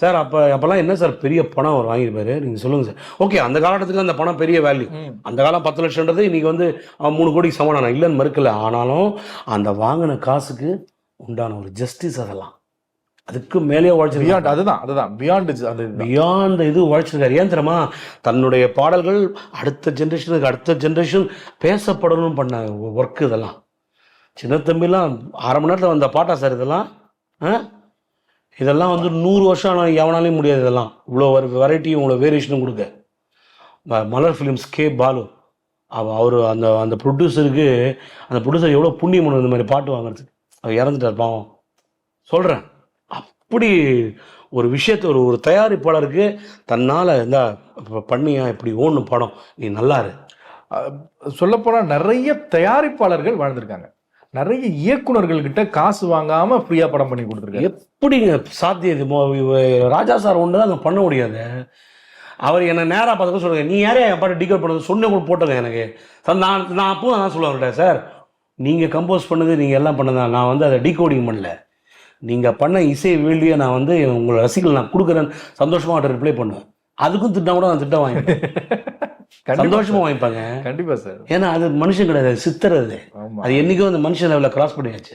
Sir அப்போல்லாம் என்ன sir பெரிய பணம் அவர் வாங்கியிருப்பாரு நீங்கள் சொல்லுங்கள் சார். ஓகே, அந்த காலகட்டத்தில் அந்த பணம் பெரிய வேல்யூ. அந்த காலம் 10 லட்சம்ன்றது இன்றைக்கி வந்து 3 கோடிக்கு சமானம். நான் இல்லைன்னு மறுக்கல. ஆனாலும் அந்த வாங்கின காசுக்கு உண்டான ஒரு ஜஸ்டிஸ் அதெல்லாம் அதுக்கு மேலே உழைச்சிருக்காரு. அதுதான் பியாண்ட் இது உழைச்சிருக்காரு. ஏன் தெரியுமா? தன்னுடைய பாடல்கள் அடுத்த ஜென்ரேஷன் பேசப்படணும்னு பண்ண ஒர்க்கு இதெல்லாம். சின்ன தம்பிலாம் 1/2 மணி நேரத்தில் வந்த பாட்டா சார் இதெல்லாம்? இதெல்லாம் வந்து 100 வருஷம் ஆனால் எவனாலையும் முடியாது. இதெல்லாம் இவ்வளோ வெரைட்டியும் இவ்வளோ வேரியேஷனும் கொடுக்க. மலர் ஃபிலிம்ஸ் கே பாலு அவர் அந்த ப்ரொடியூசருக்கு அந்த ப்ரொடியூசர் எவ்வளோ புண்ணியம் பண்ணும் இந்த மாதிரி பாட்டு வாங்குறதுக்கு. அவர் இறந்துட்டார் பாவம். சொல்கிறேன், அப்படி ஒரு விஷயத்தை ஒரு தயாரிப்பாளருக்கு தன்னால் இருந்தா பண்ணியா இப்படி ஓணும் படம் நீ நல்லாரு. சொல்லப்போனால் நிறைய தயாரிப்பாளர்கள் வாழ்ந்திருக்காங்க. நிறைய இயக்குநர்கள்கிட்ட காசு வாங்காம ஃப்ரீயா படம் பண்ணி கொடுத்துருக்காரு. எப்படிங்க சாத்தியம்? ராஜா சார் ஒன்று தான் அங்கே பண்ண முடியாது. அவர் என்னை நேராக பார்த்து சொல்லுங்க, நீ யாரே என் பாட்டு டிகோட் பண்ணது சொன்ன கூட போட்டோங்க எனக்கு சார். நான் அப்போ தான் சொல்லுவேன் சார், நீங்கள் கம்போஸ் பண்ணது நீங்கள் எல்லாம் பண்ணதான், நான் வந்து அதை டிகோடிங் பண்ணல. நீங்கள் பண்ண இசை வீடியோ நான் வந்து உங்களை ரசிகர்கள் நான் கொடுக்குறேன்னு சந்தோஷமாக ரிப்ளை பண்ணுவேன். அதுக்கும் திட்டம் கூட நான் திட்டம் வாங்கிப்பேன். சந்தோஷமா வாங்கிப்பாங்க. கண்டிப்பா சார். ஏன்னா அது மனுஷன் கிடையாது, சித்தர். அது என்னைக்கும் அந்த மனுஷன் லெவலில் கிராஸ் பண்ணியாச்சு.